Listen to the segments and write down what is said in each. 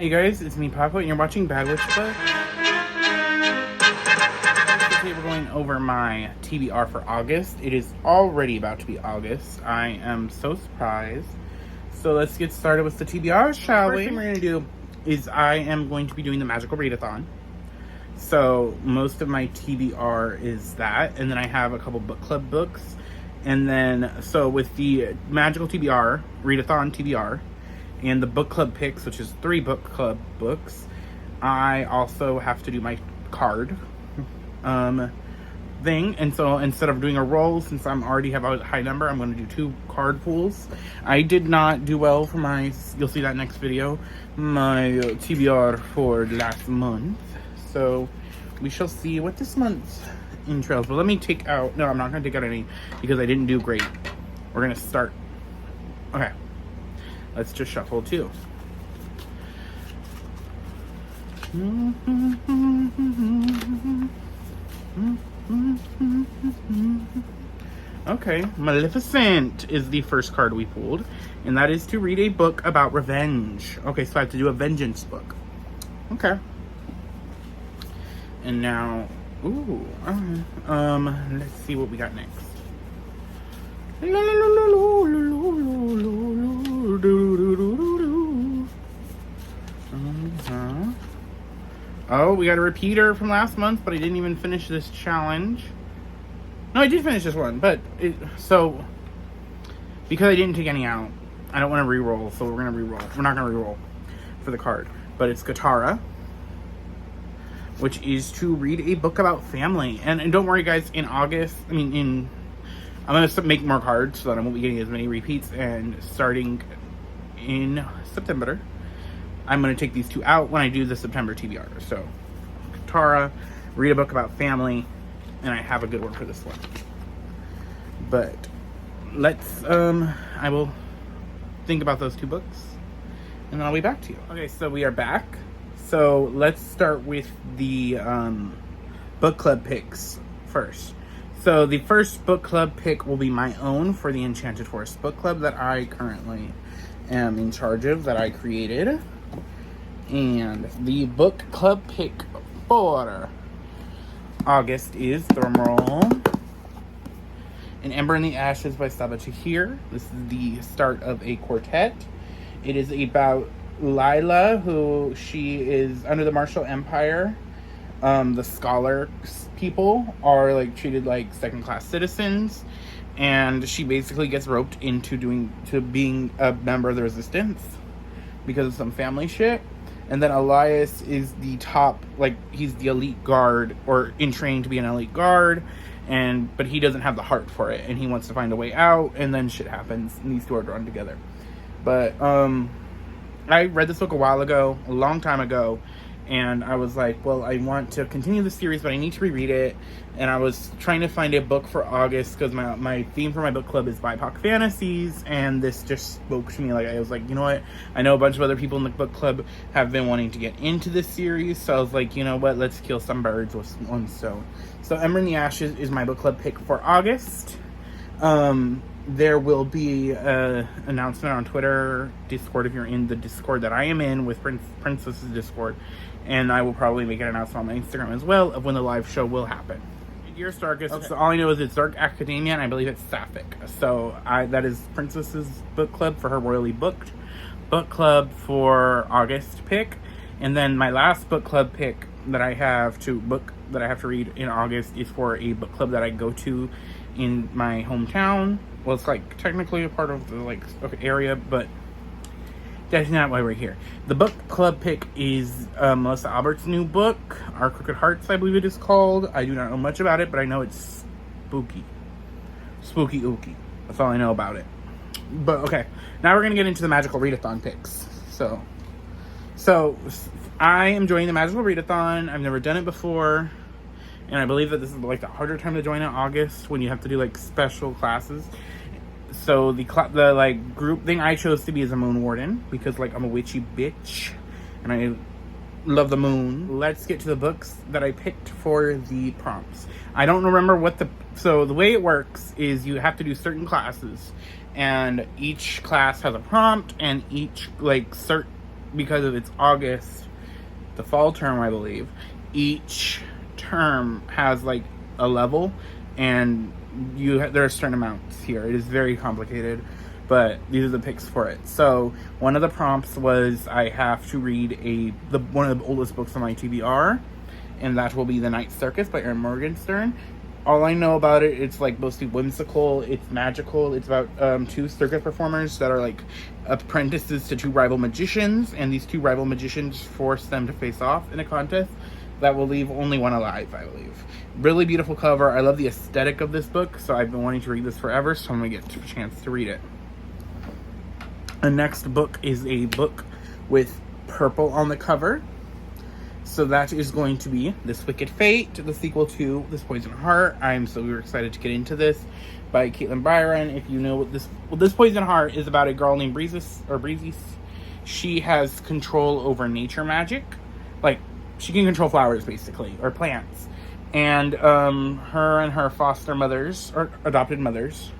Hey guys, it's me Papa and you're watching Bad Witch Book. Today we're going over my TBR for August. It is already about to be August. I am so surprised. So let's get started with the TBR, shall we? First thing we're going to do is I am going to be doing the Magical Readathon. So most of my TBR is that, and then I have a couple book club books. And then, so with the Magical TBR, Readathon TBR, and the book club picks, which is 3 book club books, I also have to do my card thing. And so instead of doing a roll, since I'm already have a high number, I'm going to do 2 card pools. I did not do well for my, you'll see that next video, my TBR for last month. So we shall see what this month's entrails. But let me take out, no, I'm not going to take out any because I didn't do great. We're going to start. Okay. Let's just shuffle 2. Okay, Maleficent is the first card we pulled, and that is to read a book about revenge. Okay, so I have to do a vengeance book. Okay. And now, ooh, let's see what we got next. Oh, we got a repeater from last month, but I didn't even finish this challenge. No, I did finish this one, but so because I didn't take any out, I don't want to re-roll, so we're gonna re-roll. We're not gonna re-roll for the card, but it's Katara, which is to read a book about family. And don't worry, guys. In August, I'm gonna make more cards so that I won't be getting as many repeats. And starting in September, I'm going to take these 2 out when I do the September TBR. So, Katara, read a book about family, and I have a good one for this one. But let's, I will think about those 2 books, and then I'll be back to you. Okay, so we are back. So let's start with the book club picks first. So the first book club pick will be my own for the Enchanted Forest book club that I currently am in charge of, that I created. And the book club pick for August is, drumroll, An Ember in the Ashes by Sabaa Tahir. This is the start of a quartet. It is about Leah, who she is under the Martial Empire. The scholar people are like treated like second-class citizens, and she basically gets roped into being a member of the resistance because of some family shit. And then Elias is the top, like, he's the elite guard, or in training to be an elite guard, but he doesn't have the heart for it, and he wants to find a way out, and then shit happens, and these 2 are drawn together. But I read this book a while ago, a long time ago, and I was like, well, I want to continue the series, but I need to reread it. And I was trying to find a book for August, because my theme for my book club is BIPOC fantasies, and this just spoke to me. Like, I was like, you know what? I know a bunch of other people in the book club have been wanting to get into this series, so I was like, you know what? Let's kill some birds with one stone. So Ember in the Ashes is my book club pick for August. There will be an announcement on Twitter, Discord, if you're in the Discord that I am in with Princess's Discord. And I will probably make an announcement on my Instagram as well of when the live show will happen. Dearest Circus, okay. So all I know is it's Dark Academia, and I believe it's Sapphic. So that is Princess's book club for her royally booked book club for August pick. And then my last book club pick that I have to read in August is for a book club that I go to in my hometown. Well, it's like technically a part of the area, but that's not why we're here. The book club pick is Melissa Albert's new book, Our Crooked Hearts, I believe it is called. I do not know much about it, but I know it's spooky. Spooky ooky. That's all I know about it. But okay, now we're going to get into the Magical Readathon picks. So I am joining the Magical Readathon. I've never done it before. And I believe that this is like the harder time to join in August when you have to do like special classes. So the group thing I chose to be is a Moon Warden because like I'm a witchy bitch and I love the moon. Let's get to the books that I picked for the prompts. I don't remember so the way it works is you have to do certain classes and each class has a prompt and each because of its August, the fall term, I believe, each term has like a level, and there are certain amounts here. It is very complicated, but these are the picks for it. So one of the prompts was I have to read one of the oldest books on my TBR, and that will be The Night Circus by Erin Morgenstern. All I know about it, it's like mostly whimsical, it's magical. It's about two circus performers that are like apprentices to two rival magicians, and these two rival magicians force them to face off in a contest that will leave only one alive, I believe. Really beautiful cover. I love the aesthetic of this book, so I've been wanting to read this forever, so I'm going to get a chance to read it. The next book is a book with purple on the cover. So that is going to be This Wicked Fate, the sequel to This Poison Heart. I'm so excited to get into this, by Bayron. If you know what This Poison Heart is about, a girl named Breezes. She has control over nature magic. Like, she can control flowers, basically, or plants. And her and her foster mothers, or adopted mothers,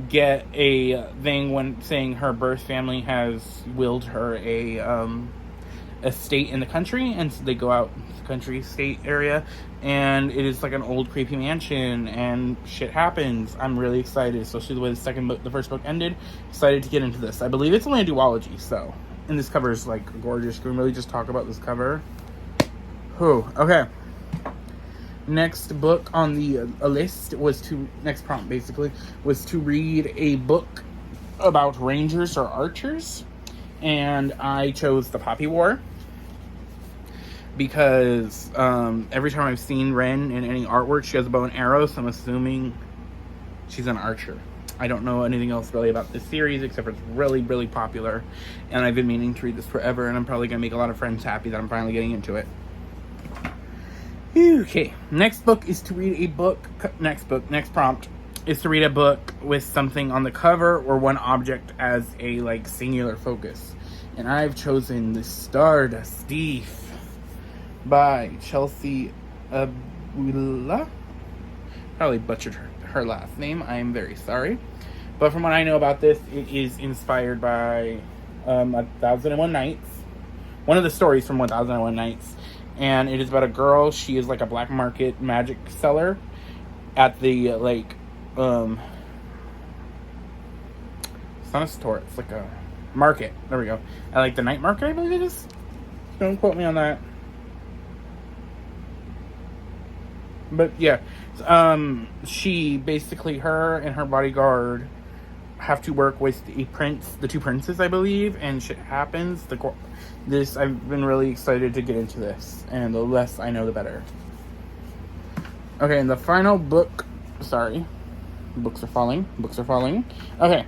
get a thing when saying her birth family has willed her a state in the country, and so they go out to the country state area, and it is like an old creepy mansion, and shit happens. I'm really excited, especially the way the first book ended. Excited to get into this. I believe it's only a duology, so, and this cover is like gorgeous. Can we really just talk about this cover? Whew. Okay. Next book on the list next prompt basically was to read a book about rangers or archers, and I chose The Poppy War because every time I've seen Ren in any artwork, she has a bow and arrow, so I'm assuming she's an archer. I don't know anything else really about this series except for it's really, really popular, and I've been meaning to read this forever, and I'm probably going to make a lot of friends happy that I'm finally getting into it. Okay, next prompt is to read a book with something on the cover or one object as a like singular focus. And I've chosen The Stardust by Chelsea Abdullah. Probably butchered her last name. I am very sorry. But from what I know about this, it is inspired by 1001 Nights. One of the stories from 1001 Nights. And it is about a girl. She is like a black market magic seller at the it's not a store, it's like a market. There we go. At like the night market, I believe it is. Don't quote me on that. But yeah, she basically, her and her bodyguard have to work with the two princes, I believe, and shit happens. I've been really excited to get into this, and the less I know, the better. Okay, and the final book, books are falling. Okay.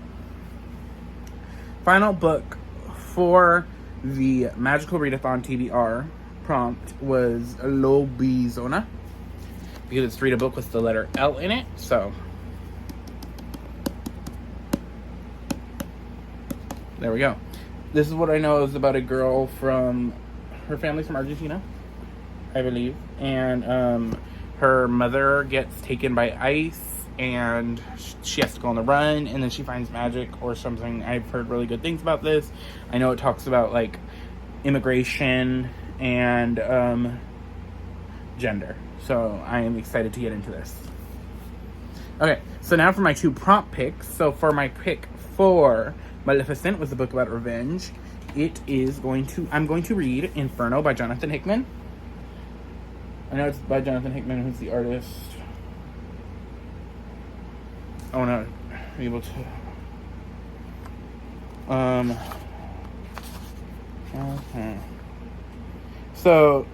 Final book for the Magical Readathon TBR prompt was Lobizona, because it's to read a book with the letter L in it, so there we go. This is what I know is about a girl her family's from Argentina, I believe, and her mother gets taken by ice, and she has to go on the run, and then she finds magic or something. I've heard really good things about this. I know it talks about like immigration and gender, so I am excited to get into this. Okay, so now for my two prompt picks. So for my pick for Maleficent was a book about revenge. I'm going to read Inferno by Jonathan Hickman. I know it's by Jonathan Hickman, who's the artist. I want to be able to okay. So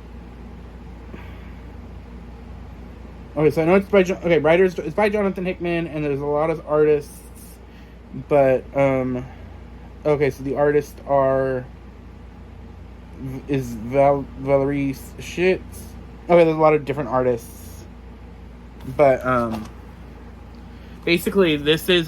I know it's by it's by Jonathan Hickman, and there's a lot of artists, but okay, so the artists is Valerie Schitz. Okay, there's a lot of different artists, but basically this takes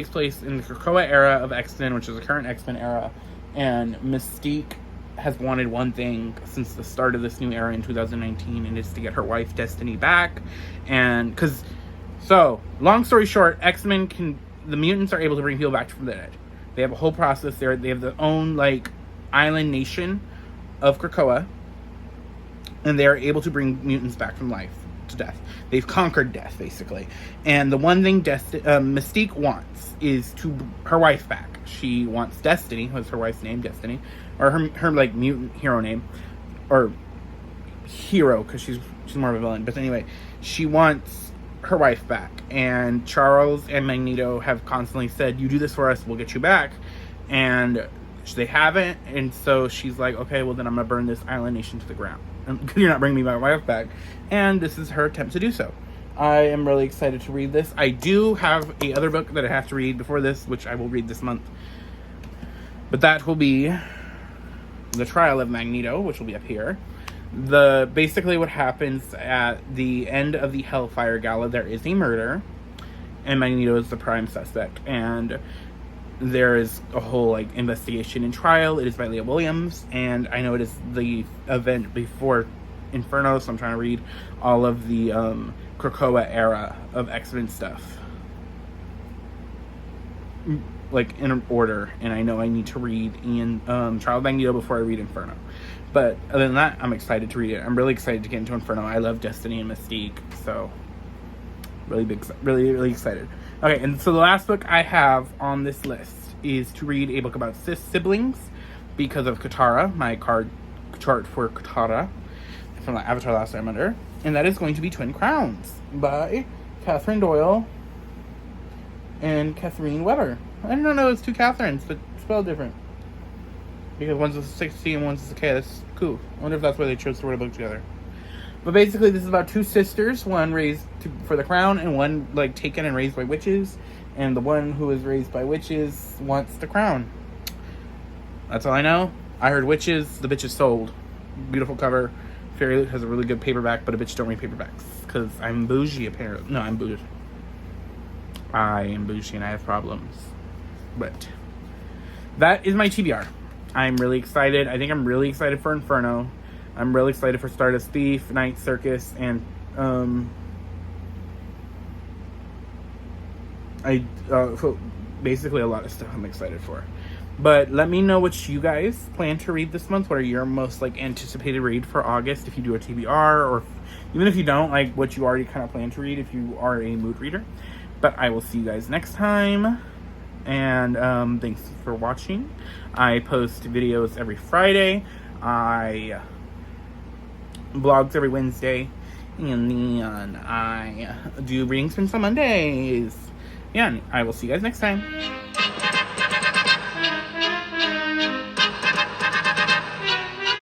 place in the Krakoa era of X-Men, which is the current X-Men era, and Mystique has wanted one thing since the start of this new era in 2019, and it's to get her wife Destiny back. And long story short, the mutants are able to bring people back from the dead. They have a whole process there. They have their own island nation of Krakoa, and they are able to bring mutants back from life to death. They've conquered death, basically. And the one thing Mystique wants is her wife back. She wants Destiny, what's her wife's name, Destiny, or her like mutant hero name, or hero, because she's more of a villain. But anyway, she wants her wife back, and Charles and Magneto have constantly said, "You do this for us, we'll get you back," and they haven't. And so she's like, "Okay, well then I'm gonna burn this island nation to the ground because you're not bringing me my wife back." And this is her attempt to do so. I am really excited to read this. I do have a other book that I have to read before this, which I will read this month, but that will be The Trial of Magneto, which will be up here. Basically what happens at the end of the Hellfire Gala, there is a murder, and Magneto is the prime suspect, and there is a whole like investigation and trial. It is by Leah Williams, and I know it is the event before Inferno, so I'm trying to read all of the Krakoa era of X-Men stuff, like in order, and I know I need to read Trial of Magneto before I read Inferno. But other than that, I'm excited to read it. I'm really excited to get into Inferno. I love Destiny and Mystique, so really excited. Okay, and so the last book I have on this list is to read a book about siblings because of Katara, my card chart for Katara from the Avatar Last Airbender, and that is going to be Twin Crowns by Catherine Doyle and Catherine Weber. I don't know, it's two Catherines, but spelled different. Because one's a 60 and one's a K. That's cool. I wonder if that's why they chose to write a book together. But basically, this is about two sisters, one raised for the crown, and one like taken and raised by witches. And the one who was raised by witches wants the crown. That's all I know. I heard witches. The bitch is sold. Beautiful cover. Fairy Loot has a really good paperback, but a bitch don't read paperbacks because I'm bougie apparently. No, I'm bougie. I am bougie and I have problems. But that is my TBR. I'm really excited. I think I'm really excited for Inferno. I'm really excited for Stardust Thief, Night Circus, and basically a lot of stuff I'm excited for. But let me know what you guys plan to read this month. What are your most like anticipated read for August if you do a TBR, or even if you don't, like what you already kind of plan to read if you are a mood reader. But I will see you guys next time. And thanks for watching. I post videos every Friday. I vlogs every Wednesday. And then I do readings on Mondays. Yeah, and I will see you guys next time.